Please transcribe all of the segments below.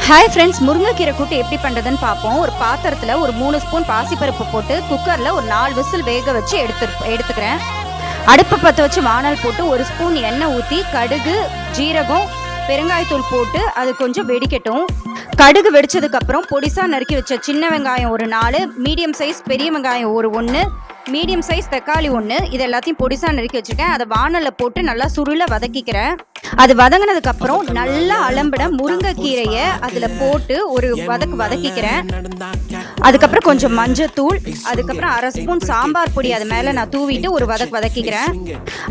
Hi friends, முருங்கைக்கீரை கூட்டு எப்படி பண்ணுறதுன்னு பார்ப்போம். ஒரு பாத்திரத்தில் ஒரு 3 ஸ்பூன் பாசிப்பருப்பு போட்டு குக்கரில் ஒரு 4 விசில் வேக வச்சு எடுத்துக்கிறேன். அடுப்பை பற்ற வச்சு வானல் போட்டு 1 ஸ்பூன் எண்ணெய் ஊற்றி கடுகு, ஜீரகம், பெருங்காயத்தூள் போட்டு அது கொஞ்சம் வெடிக்கட்டும். கடுகு வெடிச்சதுக்கப்புறம் பொடிசாக நறுக்கி வச்ச சின்ன வெங்காயம் ஒரு 4, மீடியம் சைஸ் பெரிய வெங்காயம் ஒரு 1, மீடியம் சைஸ் தக்காளி 1, இது எல்லாத்தையும் பொடிசாக நறுக்கி வச்சுருக்கேன். அதை வானலில் போட்டு நல்லா சுருள வதக்கிக்கிறேன். அது வதங்கினதுக்கப்புறம் நல்லா அலம்பின முருங்கைக்கீரையை அதில் போட்டு ஒரு வதக்கிக்கிறேன். அதுக்கப்புறம் கொஞ்சம் மஞ்சத்தூள், அதுக்கப்புறம் 1/2 ஸ்பூன் சாம்பார் பொடி அது மேலே நான் தூவிட்டு ஒரு வதக்கிக்கிறேன்.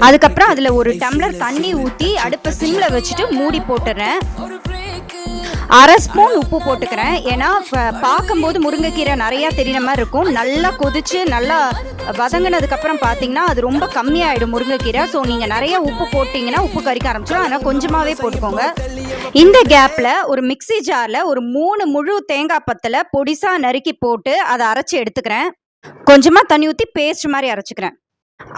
அதுக்கப்புறம் அதில் ஒரு டம்ளர் தண்ணி ஊற்றி அடுப்பை சிம்மில் வச்சுட்டு மூடி போட்டுறேன். 1/2 ஸ்பூன் உப்பு போட்டுக்கிறேன். ஏன்னா பார்க்கும்போது முருங்கைக்கீரை நிறையா தெரியுற மாதிரி இருக்கும். நல்லா கொதிச்சு நல்லா வதங்கினதுக்கப்புறம் பார்த்தீங்கன்னா அது ரொம்ப கம்மியாயிடும் முருங்கைக்கீரை. ஸோ நீங்கள் நிறைய உப்பு போட்டிங்கன்னா உப்பு கறிக்க ஆரம்பிச்சிடும். அதனால் கொஞ்சமாகவே போட்டுக்கோங்க. இந்த கேப்பில் ஒரு மிக்சி ஜாரில் ஒரு 3 முழு தேங்காய் பத்தலை பொடிசாக நறுக்கி போட்டு அதை அரைச்சி எடுத்துக்கிறேன். கொஞ்சமாக தண்ணி ஊற்றி பேஸ்ட் மாதிரி அரைச்சிக்கிறேன்.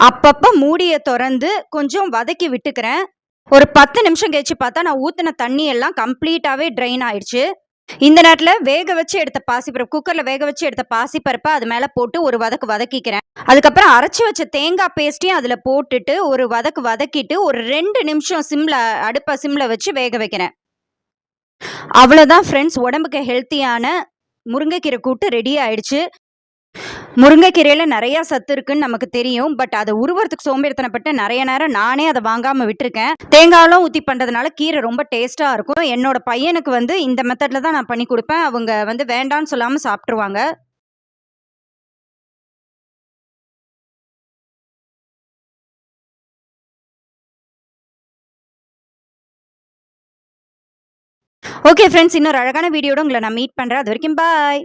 அப்பப்போ மூடியை திறந்து கொஞ்சம் வதக்கி விட்டுக்கிறேன். ஒரு 10 நிமிஷம் கழிச்சு பார்த்தா நான் ஊற்றின தண்ணி எல்லாம் கம்ப்ளீட்டாகவே ட்ரைன் ஆயிடுச்சு. இந்த நேரத்தில் வேக வச்சு எடுத்த பாசிப்பருப்பு, குக்கரில் வேக வச்சு எடுத்த பாசிப்பருப்பை அது மேலே போட்டு ஒரு வதக்கிக்கிறேன். அதுக்கப்புறம் அரைச்சி வச்ச தேங்காய் பேஸ்ட்டையும் அதில் போட்டுட்டு ஒரு வதக்கிட்டு ஒரு 2 நிமிஷம் அடுப்பை சிம்மில் வச்சு வேக வைக்கிறேன். அவ்வளோதான் ஃப்ரெண்ட்ஸ், உடம்புக்கு ஹெல்த்தியான முருங்கைக்கீரை கூட்டு ரெடி ஆயிடுச்சு. முருங்கைக்கீரையில் நிறையா சத்து இருக்குன்னு நமக்கு தெரியும். பட் அதை உருவறதுக்கு சோம்பேறித்தனப்பட்டு நிறைய நேரம் நானே அதை வாங்காமல் விட்டுருக்கேன். தேங்காயெல்லாம் ஊற்றி பண்ணுறதுனால கீரை ரொம்ப டேஸ்ட்டாக இருக்கும். என்னோட பையனுக்கு இந்த மெத்தடில் தான் நான் பண்ணி கொடுப்பேன். அவங்க வேண்டான்னு சொல்லாமல் சாப்பிட்ருவாங்க. ஓகே ஃப்ரெண்ட்ஸ், இன்னொரு அழகான வீடியோட உங்களை நான் மீட் பண்ணுறேன். அது வரைக்கும் பாய்.